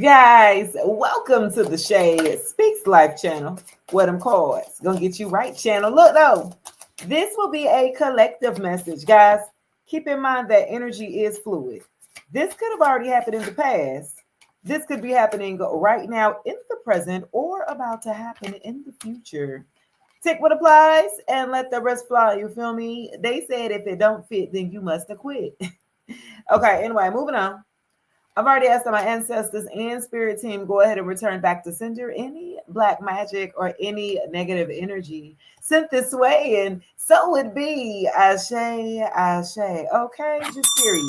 Guys, welcome to the Shade Speaks Life channel. What I'm called. It's gonna get you right channel. Look though, this will be a collective message, guys. Keep in mind that energy is fluid. This could have already happened in the past. This could be happening right now in the present or about to happen in the future. Take what applies and let the rest fly. You feel me? They said if it don't fit, then you must have quit. Okay, anyway, moving on. I've already asked my ancestors and spirit team go ahead and return back to sender any black magic or any negative energy sent this way, and so it be. Ashe, ashe. Okay, just period.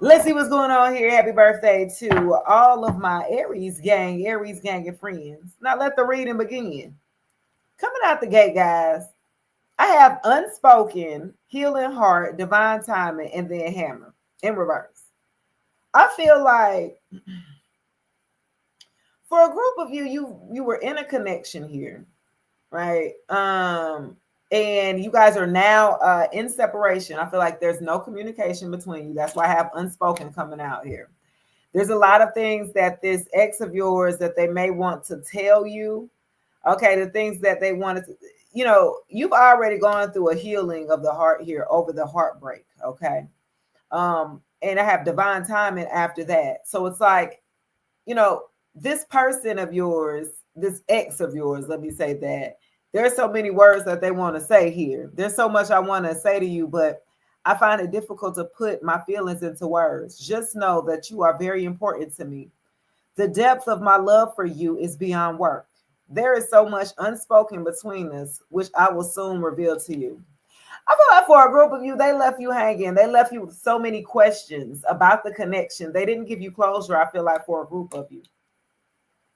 Let's see what's going on here. Happy birthday to all of my Aries gang of friends. Now let the reading begin. Coming out the gate, guys, I have unspoken, healing heart, divine timing, and then hammer in reverse. I feel like for a group of you, you were in a connection here, right? And you guys are now in separation. I feel like there's no communication between you. That's why I have unspoken coming out here. There's a lot of things that this ex of yours that they may want to tell you. Okay, the things that they wanted to, you've already gone through a healing of the heart here over the heartbreak. Okay. And I have divine timing after that. So it's like, this person of yours, this ex of yours, let me say that. There's so many words that they want to say here. There's so much I want to say to you, but I find it difficult to put my feelings into words. Just know that you are very important to me. The depth of my love for you is beyond words. There is so much unspoken between us, which I will soon reveal to you. I feel like for a group of you, they left you hanging. They left you with so many questions about the connection. They didn't give you closure, I feel like, for a group of you.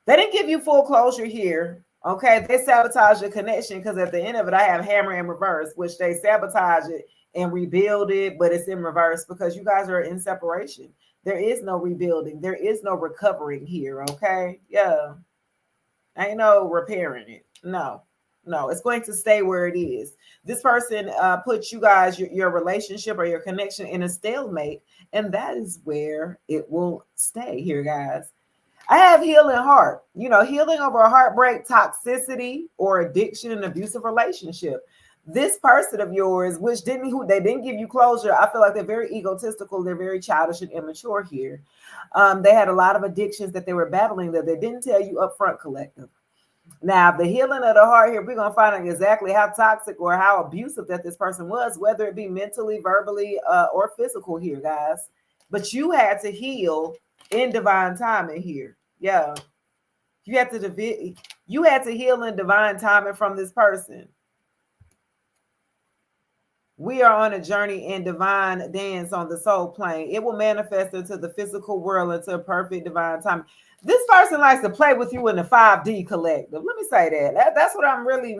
They didn't give you full closure here. Okay, they sabotage your connection because at the end of it, I have hammer in reverse, which they sabotage it and rebuild it, but it's in reverse because you guys are in separation. There is no rebuilding. There is no recovering here. Okay, yeah. Ain't no repairing it. No, it's going to stay where it is. This person puts you guys, your relationship or your connection in a stalemate, and that is where it will stay here, guys. I have healing heart, healing over a heartbreak, toxicity, or addiction and abusive relationship. This person of yours, which they didn't give you closure, I feel like they're very egotistical, they're very childish and immature here. They had a lot of addictions that they were battling that they didn't tell you up front, collective. Now, the healing of the heart here, we're going to find out exactly how toxic or how abusive that this person was, whether it be mentally, verbally, or physical here, guys. But you had to heal in divine timing here. Yeah. You had to heal in divine timing from this person. We are on a journey in divine dance on the soul plane. It will manifest into the physical world into perfect divine time. This person likes to play with you in the 5D collective. Let me say that. That's what I'm really.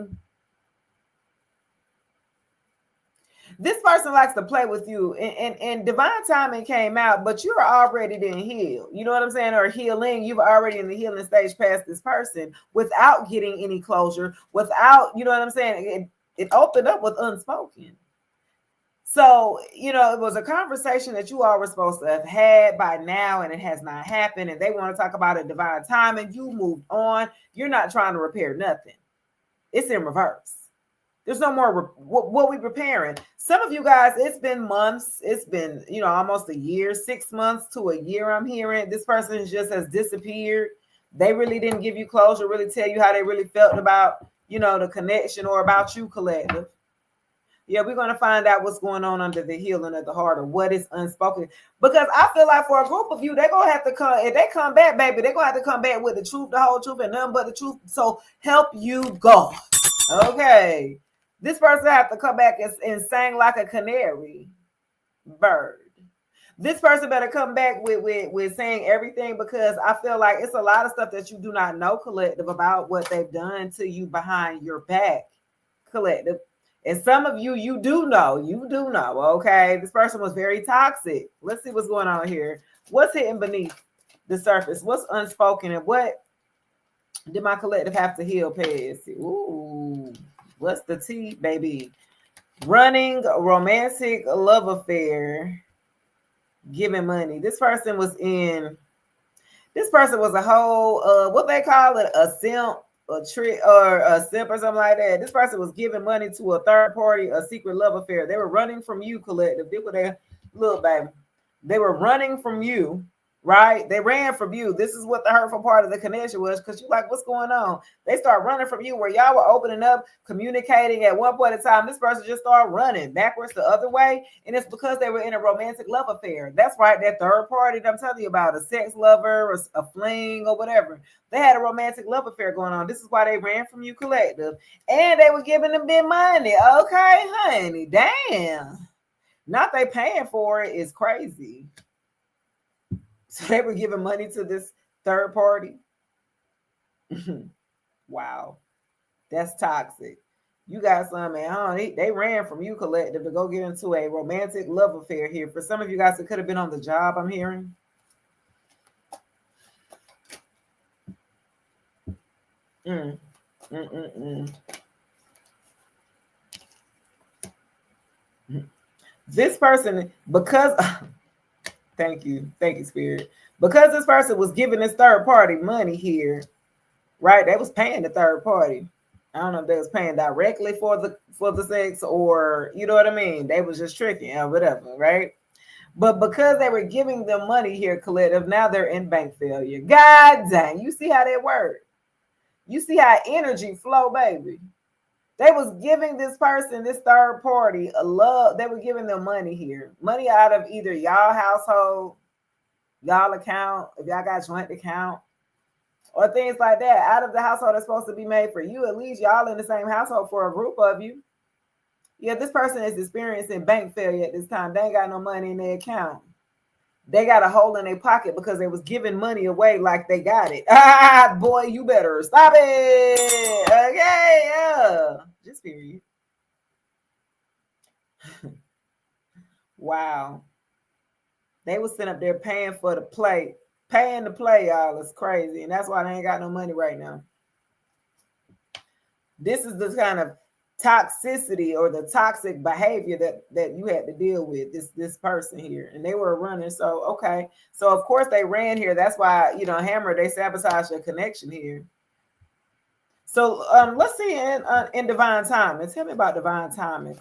This person likes to play with you, and divine timing came out, but you're already then healed. You know what I'm saying? Or healing. You've already in the healing stage past this person without getting any closure, without, you know what I'm saying? It opened up with unspoken. So, it was a conversation that you all were supposed to have had by now, and it has not happened. And they want to talk about a divine time, and you moved on. You're not trying to repair nothing. It's in reverse. There's no more what we preparing. Some of you guys, it's been months. It's been, almost a year, 6 months to a year. I'm hearing this person just has disappeared. They really didn't give you closure, really tell you how they really felt about, the connection or about you, collective. Yeah, we're going to find out what's going on under the healing of the heart or what is unspoken. Because I feel like for a group of you, they're going to have to come. If they come back, baby, they're going to have to come back with the truth, the whole truth, and nothing but the truth. So help you God. Okay. This person have to come back and sing like a canary bird. This person better come back with saying everything, because I feel like it's a lot of stuff that you do not know, collective, about what they've done to you behind your back, collective. And some of you, you do know, okay? This person was very toxic. Let's see what's going on here. What's hidden beneath the surface? What's unspoken? And what did my collective have to heal past? Ooh, what's the tea, baby? Running romantic love affair, giving money. This person was in This person was a whole what they call it, a simp, a trick, or a simp or something like that. This person was giving money to a third party, a secret love affair. They were running from you, collective. They were their little baby. They were running from you, right? They ran from you. This is what the hurtful part of the connection was, because you like, what's going on? They start running from you, where y'all were opening up, communicating at one point in time. This person just started running backwards the other way, and it's because they were in a romantic love affair. That's right, that third party that I'm telling you about, a sex lover or a fling or whatever. They had a romantic love affair going on. This is why they ran from you, collective, and they were giving them big money. Okay, honey, damn. Not they paying for it is crazy. So they were giving money to this third party. Wow, that's toxic. You got some, man. Huh? They ran from you, collective, to go get into a romantic love affair here. For some of you guys, it could have been on the job, I'm hearing. Mm. Mm-mm-mm. This person, because thank you, Spirit. Because this person was giving this third party money here, right? They was paying the third party. I don't know if they was paying directly for the sex, or you know what I mean. They was just tricking or whatever, right? But because they were giving them money here, collective, now they're in bank failure. God dang, you see how that worked? You see how energy flow, baby. They was giving this person, this third party, a love. They were giving them money here, money out of either y'all household, y'all account, if y'all got joint account, or things like that, out of the household that's supposed to be made for you. At least y'all in the same household for a group of you. Yeah, this person is experiencing bank failure at this time. They ain't got no money in their account. They got a hole in their pocket because they was giving money away like they got it. Ah, boy, you better stop it. Okay, yeah. Just period. Wow. They was sitting up there paying for the play. Paying to play, y'all. It's crazy. And that's why they ain't got no money right now. This is the kind of toxicity or the toxic behavior that you had to deal with, this person here, and they were running. So okay, so of course they ran here. That's why, you know, Hammer, they sabotaged the connection here. So let's see in divine timing. Tell me about divine timing.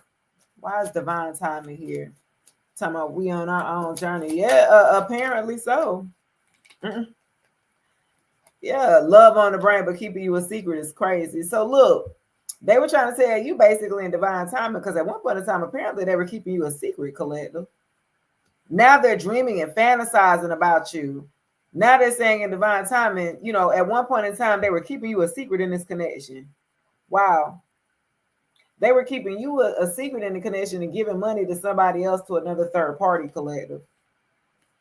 Why is divine timing here? Talking about we on our own journey. Yeah, apparently so. Mm-mm. Yeah, love on the brain, but keeping you a secret is crazy. So look, they were trying to tell you basically in divine timing, because at one point in time, apparently they were keeping you a secret, collective. Now they're dreaming and fantasizing about you. Now they're saying in divine timing, you know, at one point in time, they were keeping you a secret in this connection. Wow. They were keeping you a secret in the connection and giving money to somebody else, to another third party, collective.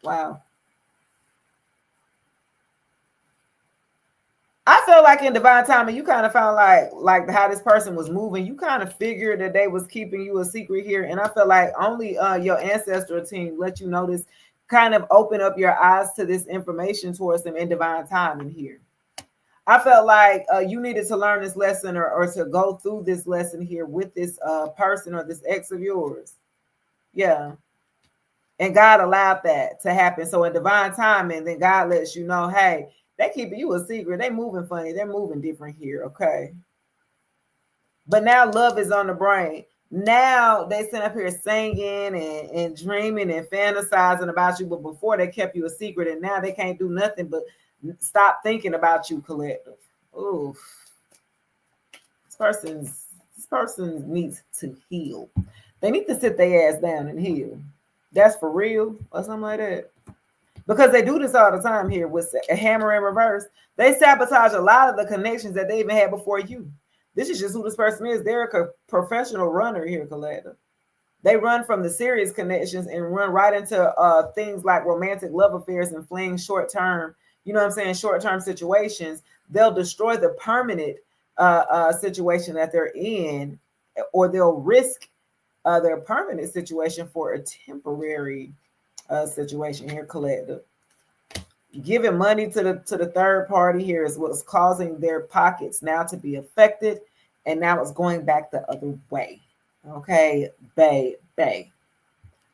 Wow. I feel like in divine timing, you kind of found like how this person was moving. You kind of figured that they was keeping you a secret here, and I feel like only your ancestral team let you know this, kind of open up your eyes to this information towards them in divine timing here. I felt like you needed to learn this lesson, or to go through this lesson here with this person or this ex of yours. Yeah. And God allowed that to happen. So in divine timing, then God lets you know, hey, they keeping you a secret. They moving funny. They're moving different here. Okay. But now love is on the brain. Now they sit up here singing and dreaming and fantasizing about you. But before, they kept you a secret, and now they can't do nothing but stop thinking about you, collective. Ooh. This person needs to heal. They need to sit their ass down and heal. That's for real, or something like that. Because they do this all the time here with a hammer in reverse. They sabotage a lot of the connections that they even had before you. This is just who this person is. They're a professional runner here, collective. They run from the serious connections and run right into things like romantic love affairs and fleeing short-term, you know what I'm saying, short-term situations. They'll destroy the permanent situation that they're in, or they'll risk their permanent situation for a temporary situation here, collective. Giving money to the third party here is what's causing their pockets now to be affected, and now it's going back the other way. Okay, bae.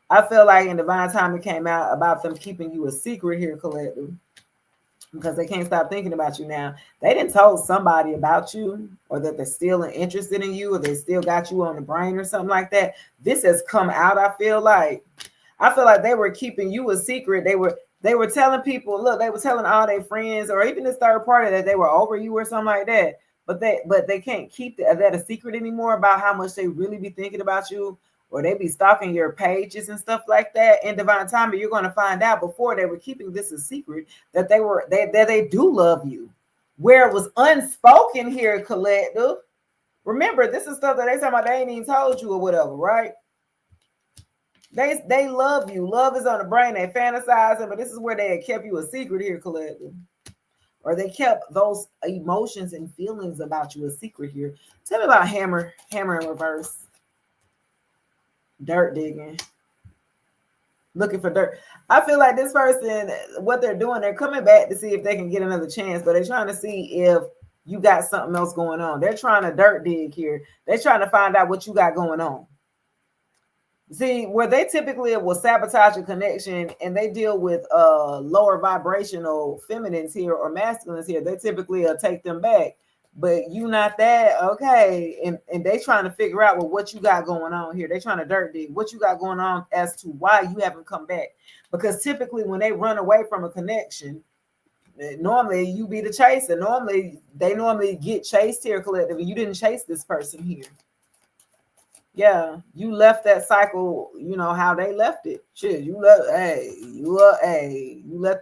I feel like in divine time it came out about them keeping you a secret here, collective. because they can't stop thinking about you now. They didn't told somebody about you, or that they're still interested in you, or they still got you on the brain or something like that. This has come out. I feel like they were keeping you a secret. They were telling people, look, they were telling all their friends or even this third party that they were over you or something like that. But they can't keep that a secret anymore about how much they really be thinking about you, or they be stalking your pages and stuff like that. In divine timing, you're going to find out before they were keeping this a secret that they do love you, where it was unspoken here, collective. Remember, this is stuff that they talking about they ain't even told you or whatever, right? They love you. Love is on the brain. They fantasizing, but this is where they had kept you a secret here, collective. Or they kept those emotions and feelings about you a secret here. Tell me about hammer in reverse. Dirt digging. Looking for dirt. I feel like this person, what they're doing, they're coming back to see if they can get another chance, but they're trying to see if you got something else going on. They're trying to dirt dig here. They're trying to find out what you got going on. See, where they typically will sabotage a connection and they deal with lower vibrational feminines here or masculines here, they typically take them back. But you not that, okay. And they trying to figure out, well, what you got going on here. They trying to dirt dig what you got going on as to why you haven't come back. Because typically when they run away from a connection, normally you be the chaser. They normally get chased here, collectively. You didn't chase this person here. Yeah, you left that cycle, you know how they left it. Shit, you let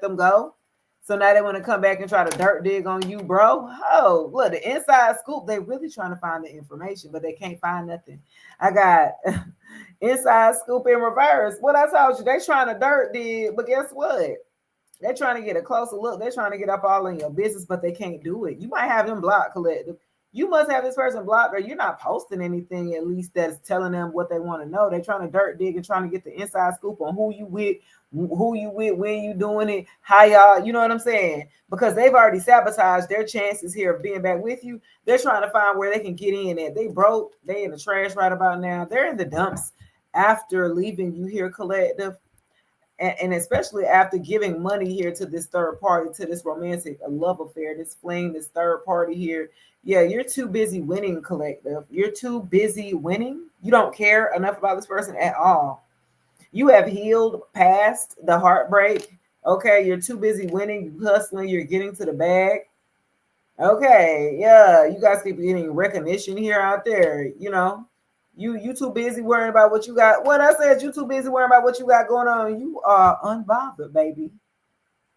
them go. So now they want to come back and try to dirt dig on you, bro. Oh, look, the inside scoop, they really trying to find the information, but they can't find nothing. I got inside scoop in reverse. What I told you, they trying to dirt dig, but guess what? They're trying to get a closer look. They're trying to get up all in your business, but they can't do it. You might have them blocked, collective. You must have this person blocked, or you're not posting anything at least that's telling them what they want to know. They're trying to dirt dig and trying to get the inside scoop on who you with, when you doing it, how y'all, you know what I'm saying? Because they've already sabotaged their chances here of being back with you. They're trying to find where they can get in at. They broke, they in the trash right about now. They're in the dumps after leaving you here, collective. And especially after giving money here to this third party, to this romantic love affair, this flame, this third party here. Yeah, you're too busy winning, collective. You're too busy winning. You don't care enough about this person at all. You have healed past the heartbreak. Okay, you're too busy winning, you hustling, you're getting to the bag. Okay, yeah, you guys keep getting recognition here out there, you know. You too busy worrying about what you got. What I said, you too busy worrying about what you got going on. You are unbothered, baby.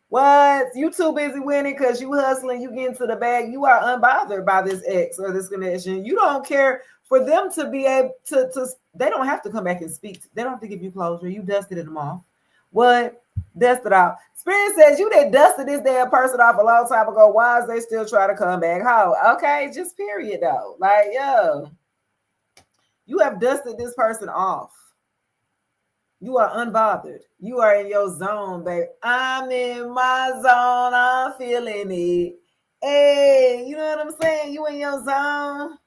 What? You too busy winning because you hustling, you getting to the bag. You are unbothered by this ex or this connection. You don't care for them to be able to they don't have to come back and speak. They don't have to give you closure. You dusted them off. What? Dusted off. Spirit says you did dusted this damn person off a long time ago. Why is they still trying to come back? How? Okay, just period though. Like, yo. You have dusted this person off. You are unbothered. You are in your zone, baby. I'm in my zone. I'm feeling it. Hey, you know what I'm saying? You in your zone.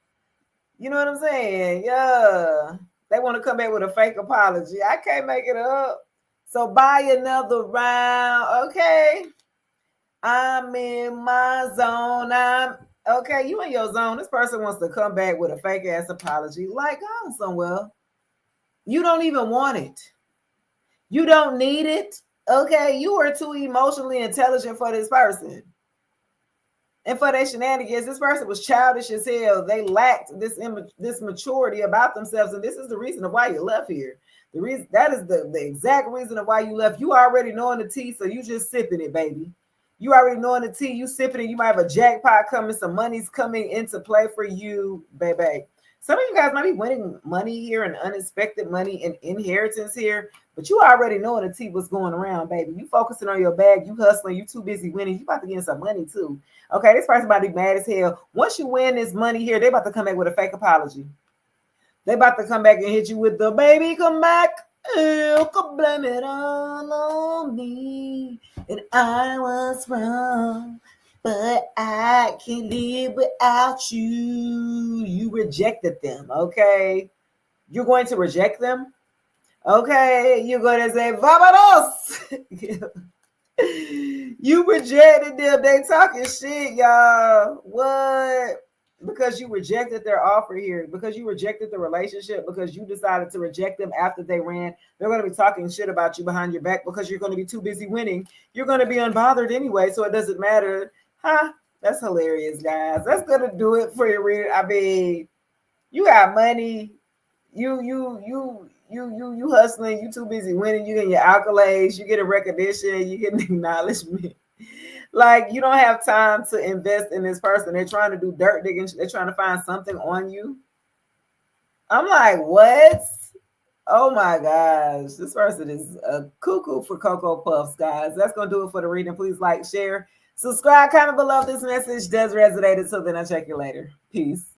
You know what I'm saying? Yeah. They want to come back with a fake apology. I can't make it up. So buy another round. Okay. I'm in my zone. Okay, you in your zone. This person wants to come back with a fake ass apology. Like, go somewhere. You don't even want it. You don't need it. Okay, you are too emotionally intelligent for this person. And for their shenanigans, this person was childish as hell. They lacked this maturity about themselves. And this is the reason of why you left here. The reason that is the exact reason of why you left. You already knowing the tea, so you just sipping it, baby. You already knowing the tea, you sipping it. You might have a jackpot coming, some money's coming into play for you, baby. Some of you guys might be winning money here and unexpected money and inheritance here, but you already knowing the tea what's going around, baby. You focusing on your bag, you hustling, you too busy winning. You about to get some money too. Okay, this person about to be mad as hell. Once you win this money here, they about to come back with a fake apology. They about to come back and hit you with the baby, come back. You could blame it all on me. And I was wrong, but I can't live without you. You rejected them, okay? You're going to reject them? Okay, you're going to say, Vamonos! You rejected them. They talking shit, y'all. What? Because you rejected their offer here, because you rejected the relationship, because you decided to reject them after they ran. They're going to be talking shit about you behind your back because you're going to be too busy winning. You're going to be unbothered anyway, so it doesn't matter. Huh? That's hilarious, guys. That's going to do it for your reader. I mean, you got money. You hustling. You too busy winning. You getting your accolades. You getting recognition. You getting acknowledgement. Like you don't have time to invest in this person. They're trying to do dirt digging. They're trying to find something on you. I'm like, what? Oh my gosh, this person is a cuckoo for Cocoa Puffs, guys. That's gonna do it for the reading. Please like, share, subscribe, comment below if this message does resonate. Until then, I'll check you later. Peace.